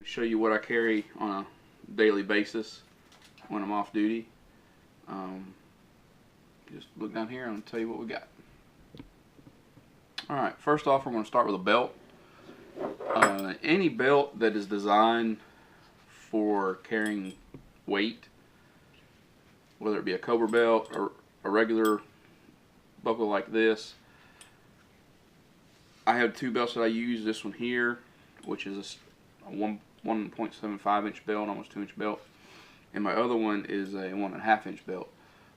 show you what I carry on a daily basis when I'm off duty. Just look down here and I'll tell you what we got. Alright, first off we're going to start with a belt. Any belt that is designed for carrying weight, whether it be a Cobra belt or a regular buckle like this. I have two belts that I use. This one here, which is a 1.75 inch belt, almost 2 inch belt, and my other one is a 1.5 inch belt.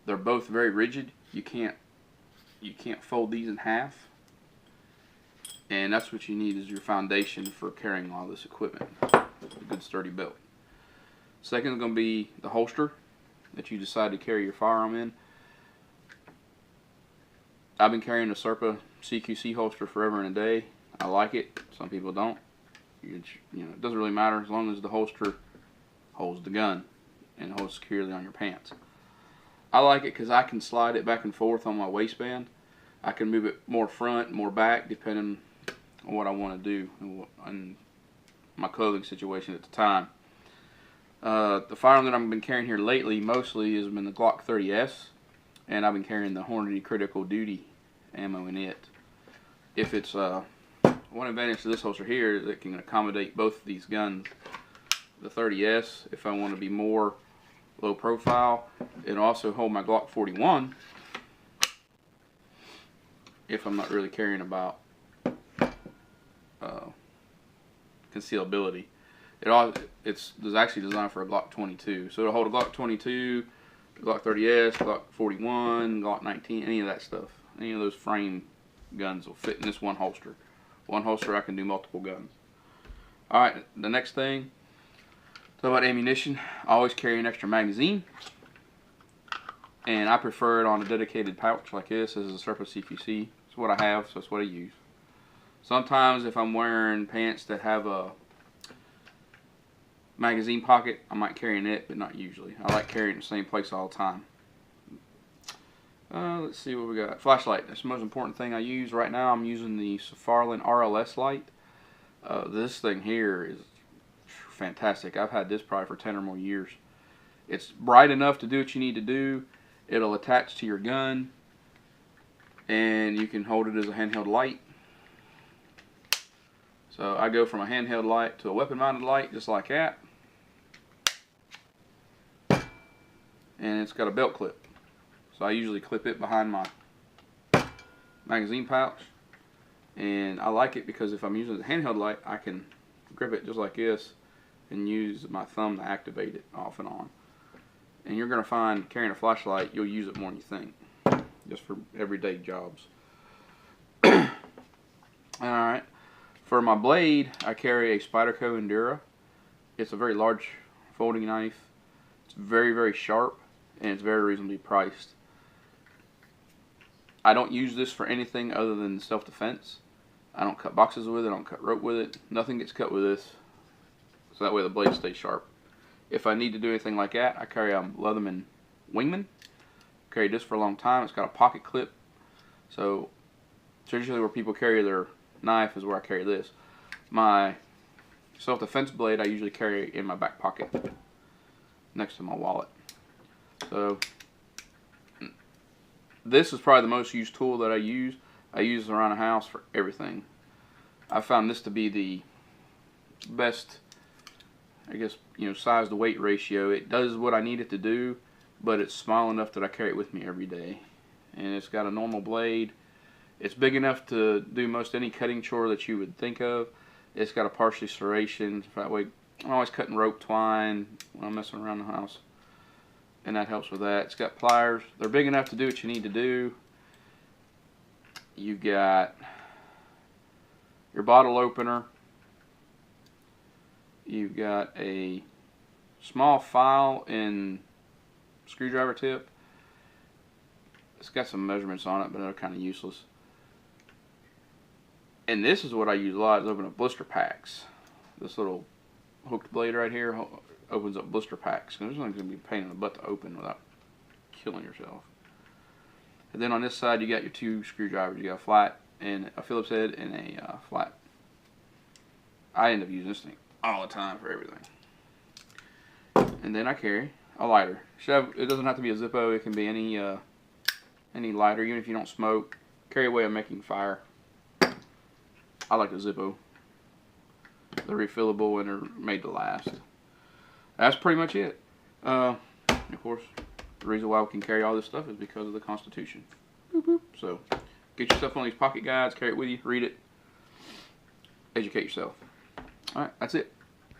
They're both very rigid. You can't fold these in half, and that's what you need is your foundation for carrying all this equipment. A good sturdy belt. Second is going to be the holster that you decide to carry your firearm in. I've been carrying the Serpa CQC holster forever and a day. I like it. Some people don't. It doesn't really matter as long as the holster holds the gun and holds securely on your pants. I like it because I can slide it back and forth on my waistband. I can move it more front, more back, depending on what I want to do and my clothing situation at the time. The firearm that I've been carrying here lately mostly has been the Glock 30S, and I've been carrying the Hornady Critical Duty ammo in it. If it's one advantage to this holster here is it can accommodate both of these guns. The 30S, if I want to be more low profile, it'll also hold my Glock 41 if I'm not really caring about concealability. It's actually designed for a Glock 22, so it'll hold a Glock 22, Glock 30S, Glock 41, Glock 19, any of that stuff. Any of those frame guns will fit in this one holster. One holster I can do multiple guns. Alright, the next thing, talk about ammunition. I always carry an extra magazine, and I prefer it on a dedicated pouch like this. This is a Serpa CQC. It's what I have, so it's what I use. Sometimes if I'm wearing pants that have a magazine pocket, I might carry in it, but not usually. I like carrying it in the same place all the time. Let's see what we got. Flashlight. That's the most important thing I use right now. I'm using the Safariland RLS light. This thing here is fantastic. I've had this probably for 10 or more years. It's bright enough to do what you need to do. It'll attach to your gun, and you can hold it as a handheld light. So I go from a handheld light to a weapon-mounted light, just like that. And it's got a belt clip. So I usually clip it behind my magazine pouch. And I like it because if I'm using the handheld light, I can grip it just like this and use my thumb to activate it off and on. And you're going to find carrying a flashlight, you'll use it more than you think, just for everyday jobs. Alright. For my blade, I carry a Spyderco Endura. It's a very large folding knife. It's very, very sharp, and it's very reasonably priced. I don't use this for anything other than self-defense. I don't cut boxes with it. I don't cut rope with it. Nothing gets cut with this, so that way the blade stays sharp. If I need to do anything like that, I carry a Leatherman Wingman. Carried this for a long time. It's got a pocket clip, so it's usually where people carry their knife is where I carry this. My self-defense blade I usually carry in my back pocket next to my wallet. So this is probably the most used tool that I use. I use it around the house for everything. I found this to be the best, I guess, size to weight ratio. It does what I need it to do, but it's small enough that I carry it with me every day. And it's got a normal blade. It's big enough to do most any cutting chore that you would think of. It's got a partially serration. That way, I'm always cutting rope twine when I'm messing around the house, and that helps with that. It's got pliers. They're big enough to do what you need to do. You've got your bottle opener. You've got a small file and screwdriver tip. It's got some measurements on it, but they're kind of useless. And this is what I use a lot, is open up blister packs. This little hooked blade right here opens up blister packs. There's not going to be a pain in the butt to open without killing yourself. And then on this side you got your two screwdrivers. You got a flat and a Phillips head and a flat. I end up using this thing all the time for everything. And then I carry a lighter. It doesn't have to be a Zippo. It can be any lighter, even if you don't smoke. Carry a way of making fire. I like the Zippo. They're refillable and they're made to last. That's pretty much it. Of course, the reason why we can carry all this stuff is because of the Constitution. Boop, boop. So, get yourself one of these pocket guides, carry it with you, read it, educate yourself. Alright, that's it.